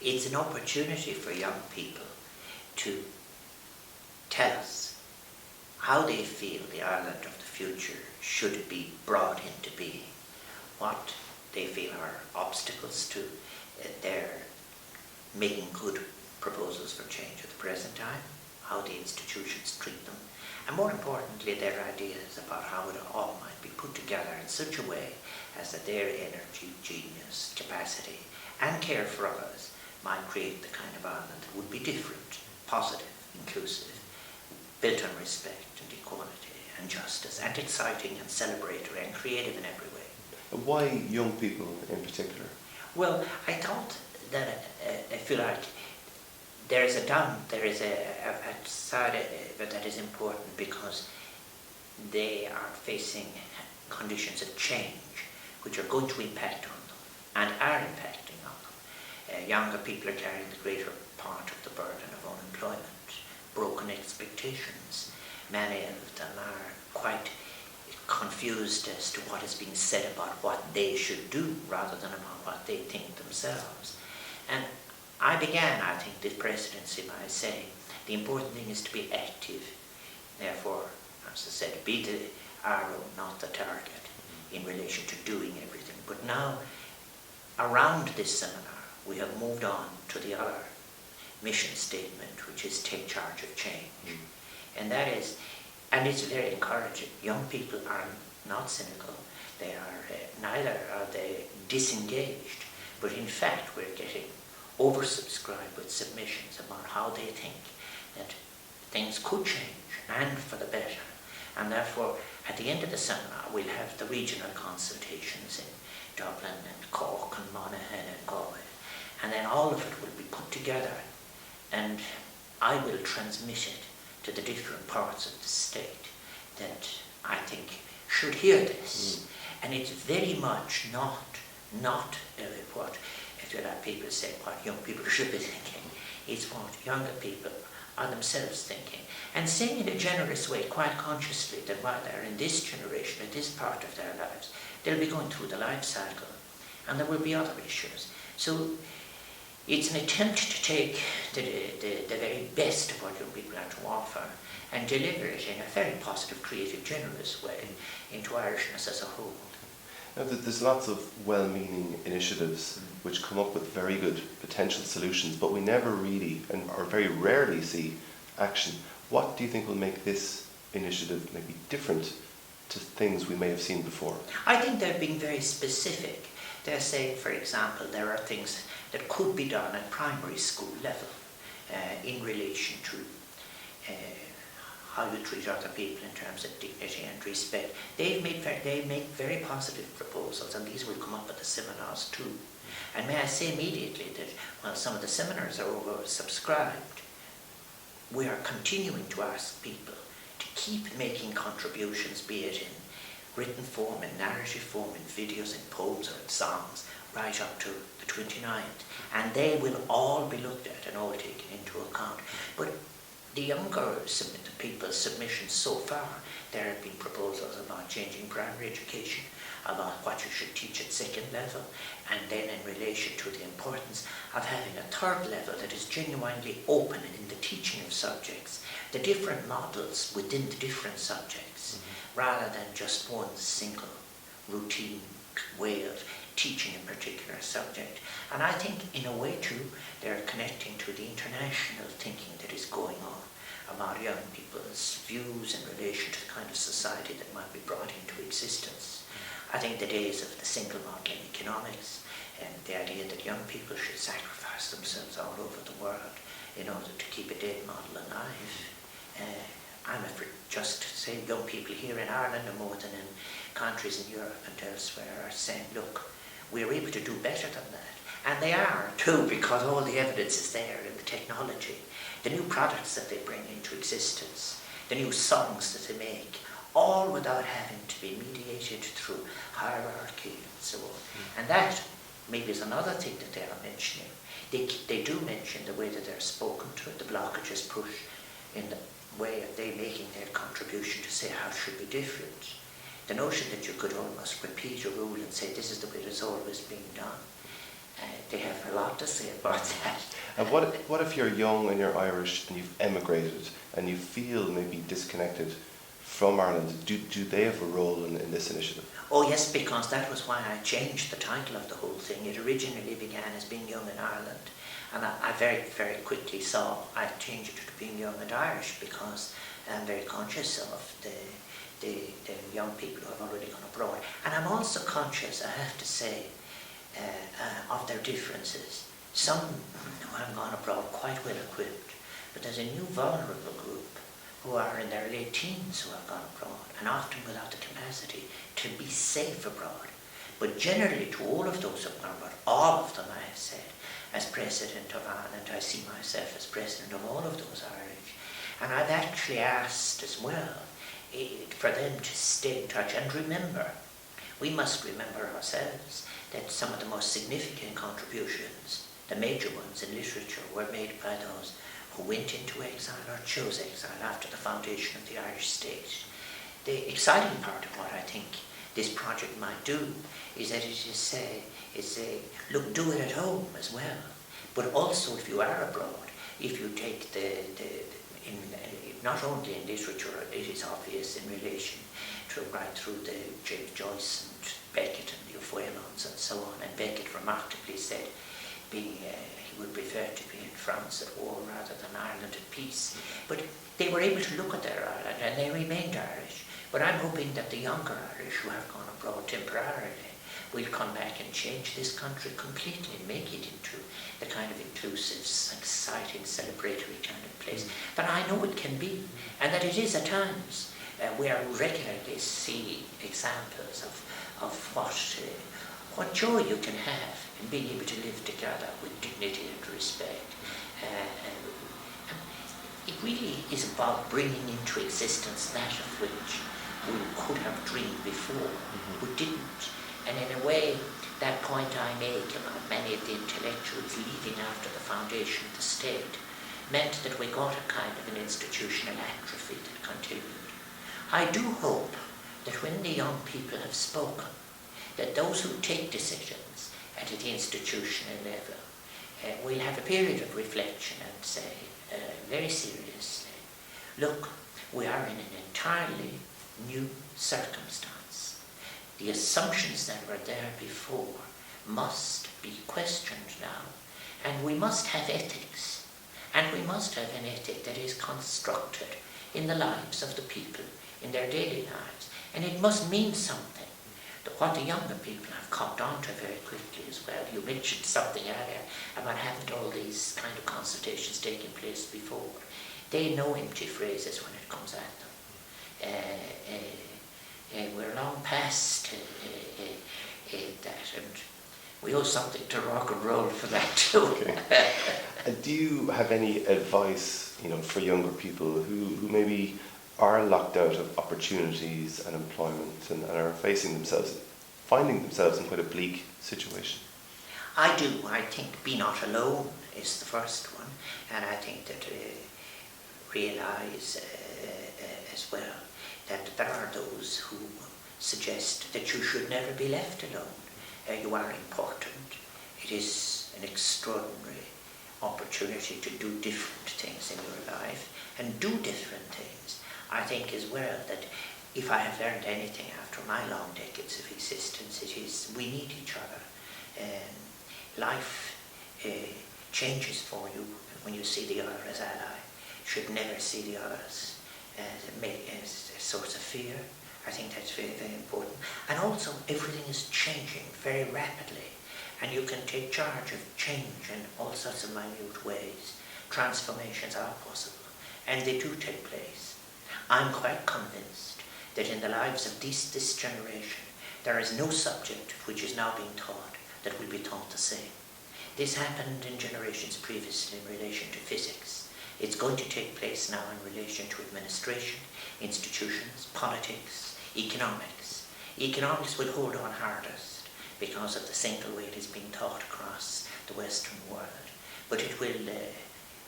It's an opportunity for young people to tell us how they feel the Ireland of the future should be brought into being, what they feel are obstacles to their making good proposals for change at the present time, how the institutions treat them, and more importantly their ideas about how it all might be put together in such a way as that their energy, genius, capacity and care for others might create the kind of Ireland that would be different, positive, inclusive, built on respect and equality and justice, and exciting and celebratory and creative in every way. Why young people in particular? Well, I thought that I feel like there is a side of it that is important because they are facing conditions of change which are going to impact on them and are impacting on them. Younger people are carrying the greater part of the burden of unemployment, broken expectations. Many of them are quite confused as to what is being said about what they should do rather than about what they think themselves. And I began, I think, this presidency by saying the important thing is to be active. Therefore, as I said, be the arrow, not the target, in relation to doing everything. But now, around this seminar, we have moved on to the other mission statement, which is take charge of change. And that is, and it's very encouraging. Young people are not cynical. They are, neither are they disengaged. But in fact, we're getting oversubscribed with submissions about how they think that things could change and for the better. And therefore, at the end of the seminar, we'll have the regional consultations in Dublin and Cork and Monaghan and Galway. And then all of it will be put together and I will transmit it to the different parts of the state that I think should hear this. And it's very much not what, if you like people say, what young people should be thinking. It's what younger people are themselves thinking. And saying in a generous way, quite consciously, that while they're in this generation, at this part of their lives, they'll be going through the life cycle and there will be other issues. So it's an attempt to take the very best of what young people have to offer and deliver it in a very positive, creative, generous way into Irishness as a whole. Now, there's lots of well-meaning initiatives which come up with very good potential solutions, but we never really, or very rarely, see action. What do you think will make this initiative maybe different to things we may have seen before? I think they're being very specific. They're saying, for example, there are things that could be done at primary school level in relation to how you treat other people in terms of dignity and respect. They make very positive proposals, and these will come up at the seminars too. And may I say immediately that while some of the seminars are oversubscribed, we are continuing to ask people to keep making contributions, be it in written form, in narrative form, in videos, in poems or in songs, right up to the 29th. And they will all be looked at and all taken into account. But the younger people's submissions so far, there have been proposals about changing primary education, about what you should teach at second level, and then in relation to the importance of having a third level that is genuinely open in the teaching of subjects, the different models within the different subjects, rather than just one single routine way of teaching a particular subject. And I think in a way too, they're connecting to the international thinking that is going on about young people's views in relation to the kind of society that might be brought into existence. I think the days of the single model in economics and the idea that young people should sacrifice themselves all over the world in order to keep a dead model alive. I'm afraid just to say young people here in Ireland and more than in countries in Europe and elsewhere are saying, look, we're able to do better than that. And they are too, because all the evidence is there in the technology, the new products that they bring into existence, the new songs that they make, all without having to be mediated through hierarchy and so on. And that maybe is another thing that they are mentioning. They do mention the way that they're spoken to, the blockages put in the way of they making their contribution to say how it should be different. The notion that you could almost repeat a rule and say this is the way it's always been done. They have a lot lot to say about that. And what if you're young and you're Irish and you've emigrated and you feel maybe disconnected from Ireland? Do they have a role in this initiative? Oh yes, because that was why I changed the title of the whole thing. It originally began as Being Young in Ireland, and I very, very quickly saw I'd change it to Being Young and Irish, because I'm very conscious of the young people who have already gone abroad. And I'm also conscious, I have to say, of their differences. Some who have gone abroad quite well equipped, but there's a new vulnerable group who are in their late teens who have gone abroad, and often without the capacity to be safe abroad. But generally, to all of those who have gone abroad, all of them, I have said, as President of Ireland, I see myself as President of all of those Irish. And I've actually asked as well for them to stay in touch and remember. We must remember ourselves that some of the most significant contributions, the major ones in literature, were made by those who went into exile or chose exile after the foundation of the Irish state. The exciting part of what I think this project might do is that it is say, look, do it at home as well. But also, if you are abroad, if you take not only in literature, it is obvious in relation to right through the James Joyce and Beckett and the Feuillants and so on. And Beckett remarkably said he would prefer to be in France at war rather than Ireland at peace. But they were able to look at their Ireland and they remained Irish. But I'm hoping that the younger Irish who have gone abroad temporarily will come back and change this country completely and make it into the kind of inclusive, exciting, celebratory kind of place that I know it can be, and that it is at times. We regularly see examples of what joy you can have in being able to live together with dignity and respect. It really is about bringing into existence that of which we could have dreamed before, we didn't. And in a way, that point I make about many of the intellectuals leaving after the foundation of the state meant that we got a kind of an institutional atrophy that continued. I do hope that when the young people have spoken, that those who take decisions at the institutional level will have a period of reflection and say, very seriously, look, we are in an entirely new circumstance. The assumptions that were there before must be questioned now, and we must have ethics, and we must have an ethic that is constructed in the lives of the people, in their daily lives, and it must mean something. What the younger people have caught on to very quickly as well. You mentioned something earlier about having all these kind of consultations taking place before. They know empty phrases when it comes at them. We're long past that, and we owe something to rock and roll for that too. Okay. And do you have any advice, for younger people who maybe are locked out of opportunities and employment and are finding themselves in quite a bleak situation? I do. I think be not alone is the first one, and I think that realise as well that there are those who suggest that you should never be left alone. You are important. It is an extraordinary opportunity to do different things in your life and do different things. I think as well that if I have learned anything after my long decades of existence, it is we need each other. Life changes for you when you see the other as ally. You should never see the others as a source of fear. I think that's very, very important. And also, everything is changing very rapidly, and you can take charge of change in all sorts of minute ways. Transformations are possible, and they do take place. I'm quite convinced that in the lives of this generation, there is no subject which is now being taught that will be taught the same. This happened in generations previously in relation to physics. It's going to take place now in relation to administration, institutions, politics, economics. Economics will hold on hardest because of the single way it is being taught across the Western world. But it will,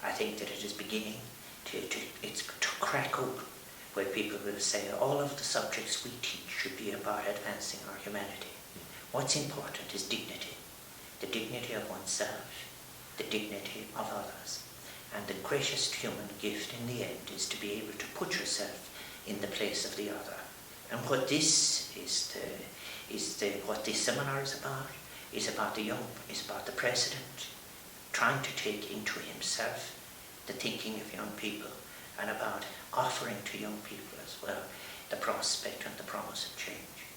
I think that it is beginning to crack open, where people will say all of the subjects we teach should be about advancing our humanity. What's important is dignity. the dignity of oneself, the dignity of others. And the greatest human gift in the end is to be able to put yourself in the place of the other. And what this what this seminar is about the young, is about the President trying to take into himself the thinking of young people, and about offering to young people as well the prospect and the promise of change.